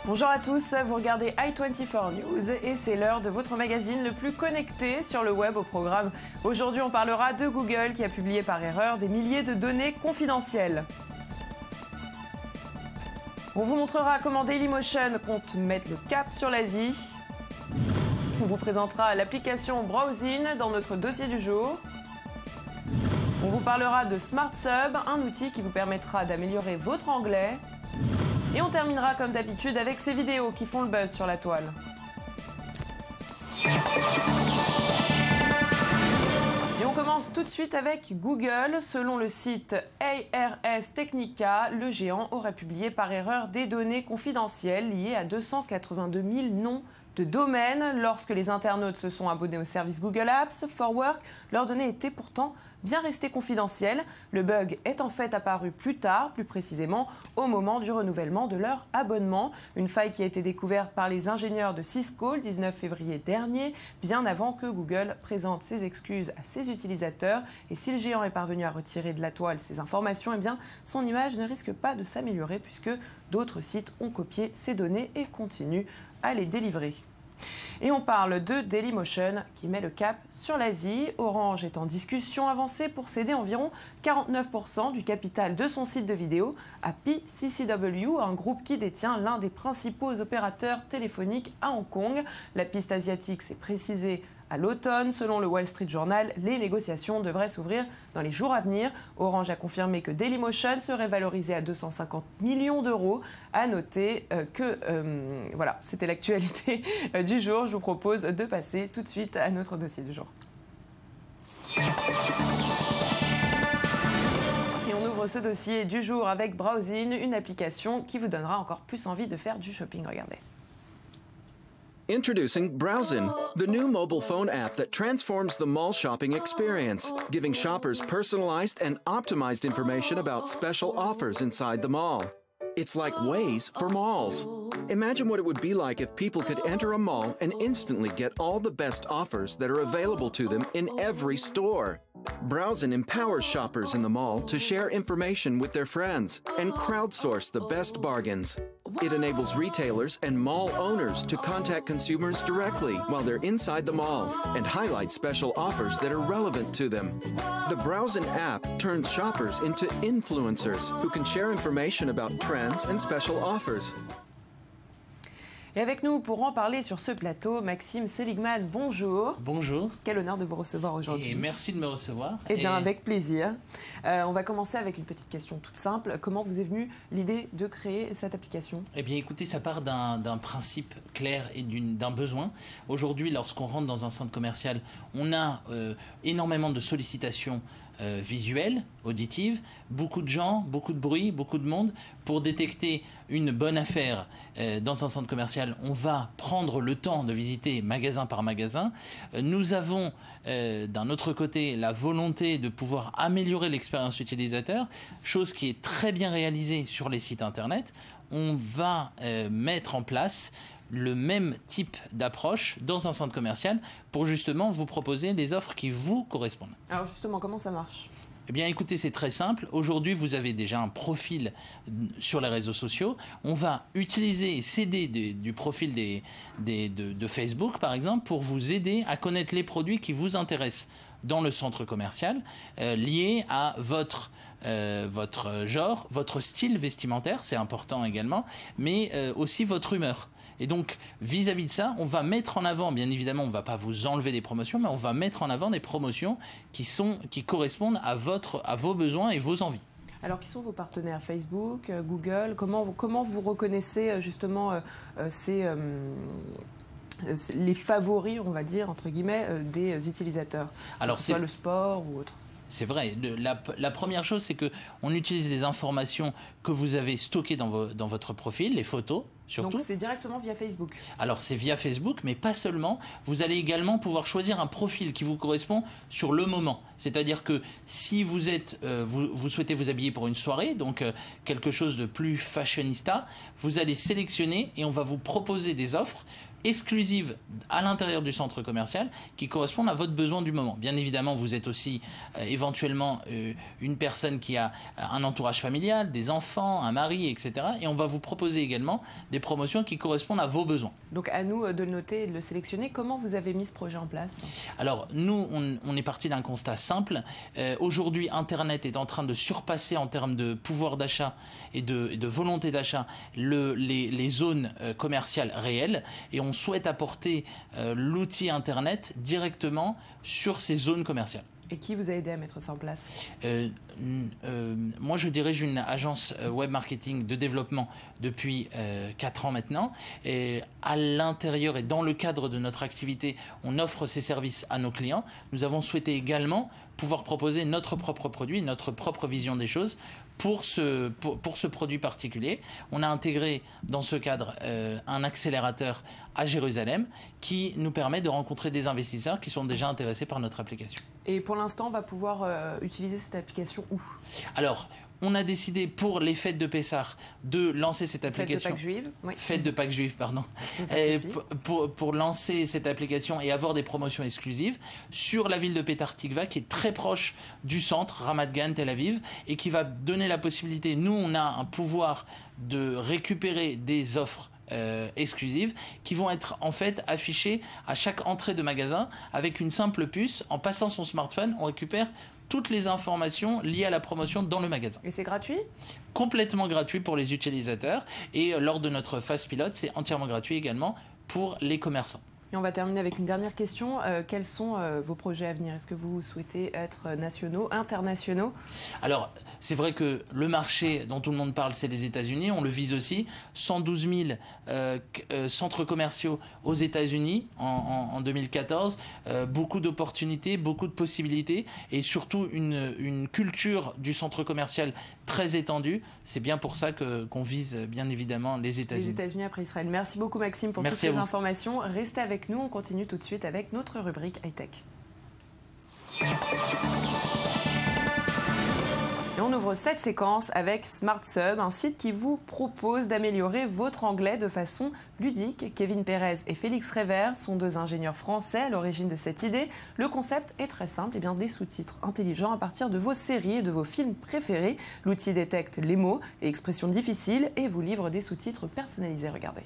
Bonjour à tous, vous regardez i24 News et c'est l'heure de votre magazine le plus connecté sur le web au programme. Aujourd'hui, on parlera de Google qui a publié par erreur des milliers de données confidentielles. On vous montrera comment Dailymotion compte mettre le cap sur l'Asie. On vous présentera l'application Browsing dans notre dossier du jour. On vous parlera de SmartSub, un outil qui vous permettra d'améliorer votre anglais. Et on terminera comme d'habitude avec ces vidéos qui font le buzz sur la toile. Et on commence tout de suite avec Google. Selon le site Ars Technica, le géant aurait publié par erreur des données confidentielles liées à 282 000 noms de domaines. Lorsque les internautes se sont abonnés au service Google Apps for Work, leurs données étaient pourtant bien restées confidentielles. Le bug est en fait apparu plus tard, plus précisément au moment du renouvellement de leur abonnement. Une faille qui a été découverte par les ingénieurs de Cisco le 19 février dernier, bien avant que Google présente ses excuses à ses utilisateurs. Et si le géant est parvenu à retirer de la toile ces informations, eh bien, son image ne risque pas de s'améliorer puisque d'autres sites ont copié ces données et continuent à les délivrer. Et on parle de Dailymotion qui met le cap sur l'Asie. Orange est en discussion avancée pour céder environ 49% du capital de son site de vidéo à PCCW, un groupe qui détient l'un des principaux opérateurs téléphoniques à Hong Kong. La piste asiatique s'est précisée à l'automne. Selon le Wall Street Journal, les négociations devraient s'ouvrir dans les jours à venir. Orange a confirmé que Dailymotion serait valorisé à 250 millions d'euros. À noter voilà, c'était l'actualité du jour. Je vous propose de passer tout de suite à notre dossier du jour. Et on ouvre ce dossier du jour avec Browsing, une application qui vous donnera encore plus envie de faire du shopping. Regardez. Introducing Browsing, the new mobile phone app that transforms the mall shopping experience, giving shoppers personalized and optimized information about special offers inside the mall. It's like Waze for malls. Imagine what it would be like if people could enter a mall and instantly get all the best offers that are available to them in every store. Browsing empowers shoppers in the mall to share information with their friends and crowdsource the best bargains. It enables retailers and mall owners to contact consumers directly while they're inside the mall and highlight special offers that are relevant to them. The Browsing app turns shoppers into influencers who can share information about trends and special offers. Et avec nous pour en parler sur ce plateau, Maxime Seligman, bonjour. Bonjour. Quel honneur de vous recevoir aujourd'hui. Et merci de me recevoir. Eh bien, avec plaisir. On va commencer avec une petite question toute simple. Comment vous est venue l'idée de créer cette application? Eh bien, écoutez, ça part d'un principe clair et d'un besoin. Aujourd'hui, lorsqu'on rentre dans un centre commercial, on a énormément de sollicitations visuelles, auditives, beaucoup de gens, beaucoup de bruit, beaucoup de monde. Pour détecter une bonne affaire dans un centre commercial, on va prendre le temps de visiter magasin par magasin. Nous avons d'un autre côté la volonté de pouvoir améliorer l'expérience utilisateur, chose qui est très bien réalisée sur les sites internet. On va mettre en place le même type d'approche dans un centre commercial pour justement vous proposer les offres qui vous correspondent. Alors justement, comment ça marche ? Eh bien, écoutez, c'est très simple. Aujourd'hui, vous avez déjà un profil sur les réseaux sociaux. On va utiliser et s'aider du profil de Facebook, par exemple, pour vous aider à connaître les produits qui vous intéressent dans le centre commercial, liés à votre genre, votre style vestimentaire, c'est important également, mais aussi votre humeur. Et donc, vis-à-vis de ça, on va mettre en avant, bien évidemment, on ne va pas vous enlever des promotions, mais on va mettre en avant des promotions qui correspondent à vos besoins et vos envies. Alors, qui sont vos partenaires Facebook, Google? Comment vous reconnaissez justement les favoris, on va dire, entre guillemets, des utilisateurs, que ce soit le sport ou autre? C'est vrai. La première chose, c'est qu'on utilise les informations que vous avez stockées dans votre profil, les photos, surtout. Donc c'est directement via Facebook? Alors c'est via Facebook, mais pas seulement. Vous allez également pouvoir choisir un profil qui vous correspond sur le moment. C'est-à-dire que si vous souhaitez vous habiller pour une soirée, donc quelque chose de plus fashionista, vous allez sélectionner et on va vous proposer des offres exclusives à l'intérieur du centre commercial qui correspondent à votre besoin du moment. Bien évidemment, vous êtes aussi éventuellement une personne qui a un entourage familial, des enfants, un mari, etc. Et on va vous proposer également des promotions qui correspondent à vos besoins. Donc à nous de le noter et de le sélectionner. Comment vous avez mis ce projet en place? Alors nous, on est parti d'un constat simple. Aujourd'hui, Internet est en train de surpasser en termes de pouvoir d'achat et de volonté d'achat les zones commerciales réelles, et on souhaite apporter l'outil Internet directement sur ces zones commerciales. Et qui vous a aidé à mettre ça en place? Moi, je dirige une agence web marketing de développement depuis 4 ans maintenant. Et à l'intérieur et dans le cadre de notre activité, on offre ces services à nos clients. Nous avons souhaité également pouvoir proposer notre propre produit, notre propre vision des choses pour ce produit particulier. On a intégré dans ce cadre un accélérateur à Jérusalem qui nous permet de rencontrer des investisseurs qui sont déjà intéressés par notre application. Et pour l'instant, on va pouvoir utiliser cette application où? Alors, on a décidé pour les fêtes de Pessah de lancer cette application. Fête de Pâques juive, oui. Fête de Pâques juive, pardon. Pour lancer cette application et avoir des promotions exclusives sur la ville de Petah Tikva, qui est très proche du centre, Ramat Gan, Tel Aviv, et qui va donner la possibilité, nous on a un pouvoir de récupérer des offres exclusives qui vont être en fait affichées à chaque entrée de magasin avec une simple puce. En passant son smartphone, on récupère toutes les informations liées à la promotion dans le magasin. Et c'est gratuit? Complètement gratuit pour les utilisateurs, et lors de notre phase pilote, c'est entièrement gratuit également pour les commerçants. Et on va terminer avec une dernière question. Quels sont vos projets à venir? Est-ce que vous souhaitez être nationaux, internationaux? Alors, c'est vrai que le marché dont tout le monde parle, c'est les États-Unis. On le vise aussi. 112 000 centres commerciaux aux États-Unis en 2014. Beaucoup d'opportunités, beaucoup de possibilités, et surtout une culture du centre commercial très étendue. C'est bien pour ça qu'on vise bien évidemment les États-Unis. Les États-Unis après Israël. Merci beaucoup Maxime pour toutes ces informations. Restez avec nous, on continue tout de suite avec notre rubrique high-tech. Et on ouvre cette séquence avec SmartSub, un site qui vous propose d'améliorer votre anglais de façon ludique. Kevin Pérez et Félix Révert sont deux ingénieurs français à l'origine de cette idée. Le concept est très simple, et bien des sous-titres intelligents à partir de vos séries et de vos films préférés. L'outil détecte les mots et expressions difficiles et vous livre des sous-titres personnalisés. Regardez.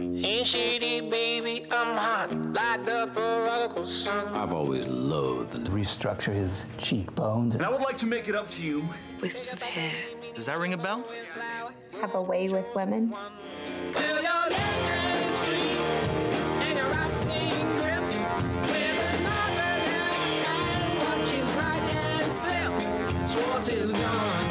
Hey shady baby, I'm hot, like the prodigal son. I've always loathed. Restructure his cheekbones. And I would like to make it up to you. Wisps of hair. Does that ring a bell? Have a way with women. Till your left free and your right grip. With another left hand, watch his right hand slip. Schwartz is gone.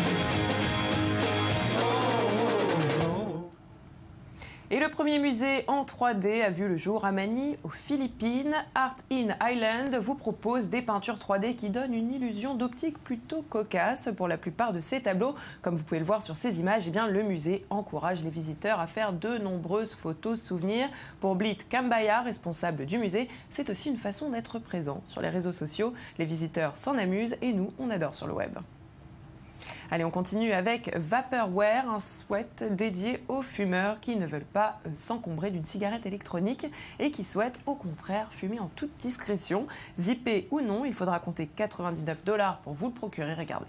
Et le premier musée en 3D a vu le jour à Manille, aux Philippines. Art in Island vous propose des peintures 3D qui donnent une illusion d'optique plutôt cocasse pour la plupart de ces tableaux. Comme vous pouvez le voir sur ces images, eh bien, le musée encourage les visiteurs à faire de nombreuses photos souvenirs. Pour Blit Kambaya, responsable du musée, c'est aussi une façon d'être présent sur les réseaux sociaux. Les visiteurs s'en amusent et nous, on adore sur le web. Allez, on continue avec Vaporware, un sweat dédié aux fumeurs qui ne veulent pas s'encombrer d'une cigarette électronique et qui souhaitent au contraire fumer en toute discrétion. Zippé ou non, il faudra compter 99 $ pour vous le procurer. Regardez.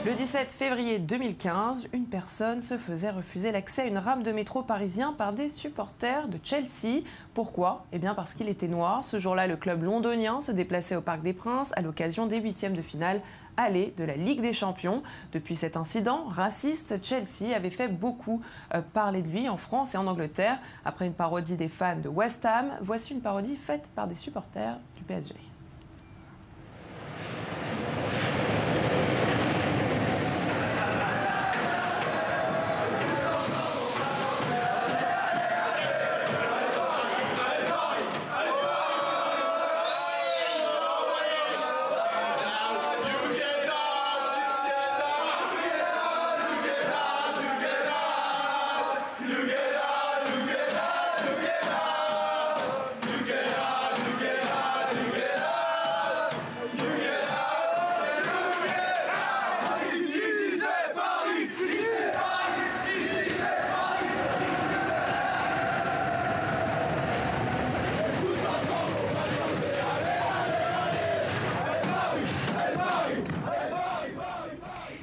Le 17 février 2015, une personne se faisait refuser l'accès à une rame de métro parisien par des supporters de Chelsea. Pourquoi ? Eh bien parce qu'il était noir. Ce jour-là, le club londonien se déplaçait au Parc des Princes à l'occasion des huitièmes de finale aller de la Ligue des Champions. Depuis cet incident raciste, Chelsea avait fait beaucoup parler de lui en France et en Angleterre. Après une parodie des fans de West Ham, voici une parodie faite par des supporters du PSG.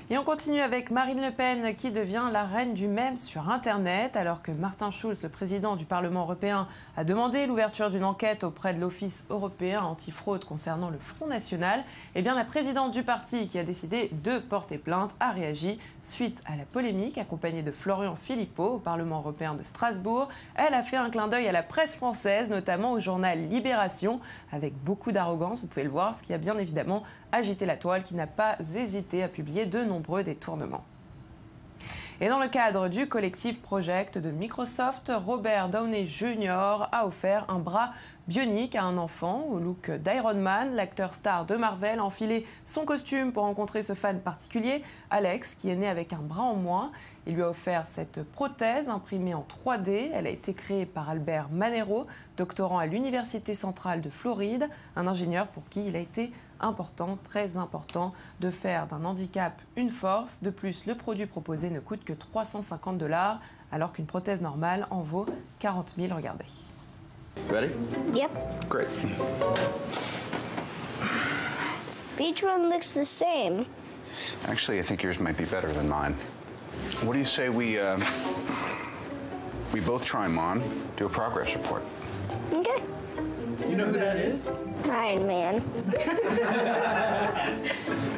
Et on continue avec Marine Le Pen qui devient la reine du mème sur Internet. Alors que Martin Schulz, le président du Parlement européen, a demandé l'ouverture d'une enquête auprès de l'Office européen antifraude concernant le Front National, eh bien la présidente du parti qui a décidé de porter plainte a réagi suite à la polémique accompagnée de Florian Philippot au Parlement européen de Strasbourg. Elle a fait un clin d'œil à la presse française, notamment au journal Libération, avec beaucoup d'arrogance, vous pouvez le voir, ce qui a bien évidemment agité la toile qui n'a pas hésité à publier de nombreux détournements. Et dans le cadre du collectif Project de Microsoft, Robert Downey Jr. a offert un bras bionique à un enfant au look d'Iron Man. L'acteur star de Marvel a enfilé son costume pour rencontrer ce fan particulier, Alex, qui est né avec un bras en moins. Il lui a offert cette prothèse imprimée en 3D. Elle a été créée par Albert Manero, doctorant à l'Université centrale de Floride, un ingénieur pour qui il a été important, très important, de faire d'un handicap une force. De plus, le produit proposé ne coûte que 350 $, alors qu'une prothèse normale en vaut 40 000. Regardez. Ready? Yep. Great. Each one looks the same. Actually, I think yours might be better than mine. What do you say we both try them on, do a progress report? Okay. You know who that is? Iron Man.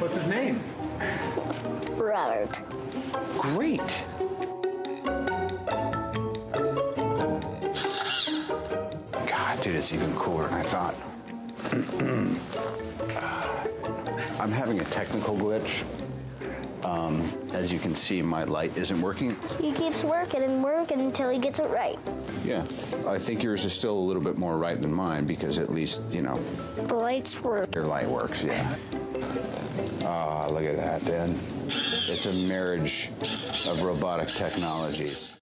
What's his name? Robert. Great. God, dude, it's even cooler than I thought. I'm having a technical glitch. As you can see, my light isn't working. He keeps working and working until he gets it right. Yeah, I think yours is still a little bit more right than mine because at least, you know, The lights work. your light works, yeah. Ah, look at that, Dad. It's a marriage of robotic technologies.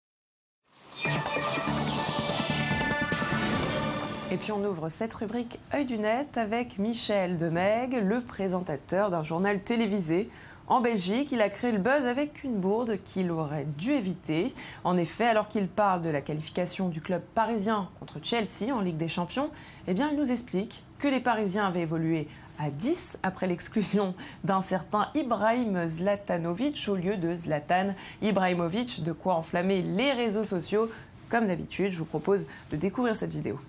Et puis on ouvre cette rubrique Œil du Net avec Michel Demeg, le présentateur d'un journal télévisé. En Belgique, il a créé le buzz avec une bourde qu'il aurait dû éviter. En effet, alors qu'il parle de la qualification du club parisien contre Chelsea en Ligue des Champions, eh bien, il nous explique que les Parisiens avaient évolué à 10 après l'exclusion d'un certain Ibrahim Zlatanovic au lieu de Zlatan Ibrahimovic, de quoi enflammer les réseaux sociaux. Comme d'habitude, je vous propose de découvrir cette vidéo.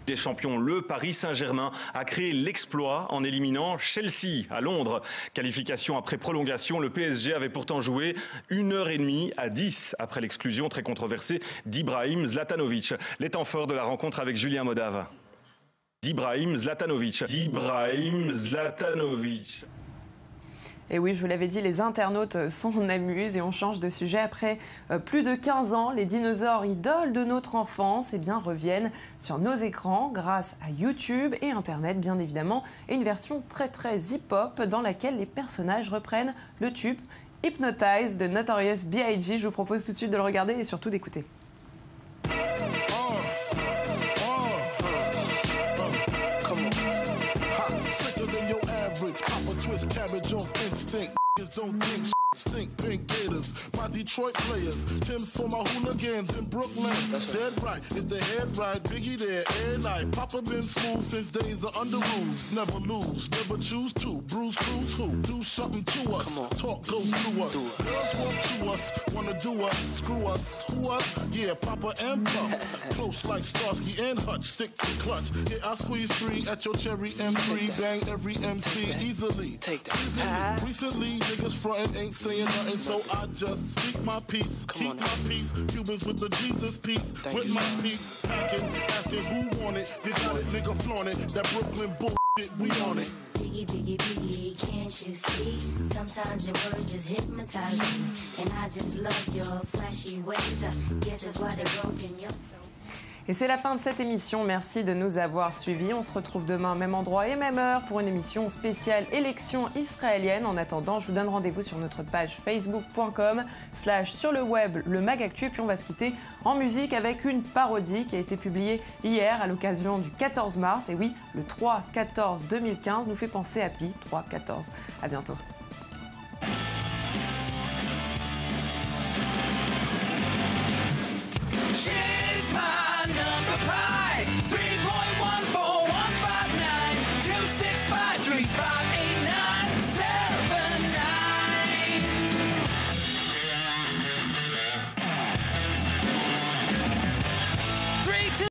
Des champions, le Paris Saint-Germain a créé l'exploit en éliminant Chelsea à Londres. Qualification après prolongation, le PSG avait pourtant joué 1h30 à 10 après l'exclusion très controversée d'Ibrahim Zlatanovic. Les temps forts de la rencontre avec Julien Modave. d'Ibrahim Zlatanovic. Et oui, je vous l'avais dit, les internautes s'en amusent et on change de sujet. Après plus de 15 ans, les dinosaures idoles de notre enfance reviennent sur nos écrans grâce à YouTube et Internet, bien évidemment, et une version très hip-hop dans laquelle les personnages reprennent le tube Hypnotize de Notorious B.I.G. Je vous propose tout de suite de le regarder et surtout d'écouter. stink pink gators. My Detroit players, Tim's for my hooligans in Brooklyn. Dead right, if the head right, Biggie there, air night. Papa been smooth since days of under rules. Never lose, never choose to. Bruise, cruise, who? Do something to us. Talk, go through us. Girls want to us, wanna do us, screw us, who us? Yeah, Papa and Puff. Close like Starsky and Hutch, stick to clutch. Yeah, I squeeze 3 at your cherry M3. Bang every MC easily. Take that. Easily. Recently, niggas frontin' ain't saying nothing, so I just speak my peace. Keep my peace. Cubans with the Jesus peace. With my peace. Packing, asking who want it. You got it, nigga, flaunt it. That Brooklyn bullshit, we on it. Biggie, biggie, biggie, can't you see? Sometimes your words just hypnotize me. And I just love your flashy ways. I guess that's why they're broken. You're so... Et c'est la fin de cette émission. Merci de nous avoir suivis. On se retrouve demain, même endroit et même heure, pour une émission spéciale élection israélienne. En attendant, je vous donne rendez-vous sur notre page facebook.com/sur le web le Magactu. Et puis on va se quitter en musique avec une parodie qui a été publiée hier à l'occasion du 14 mars. Et oui, le 3-14-2015 nous fait penser à Pi 3-14. À bientôt.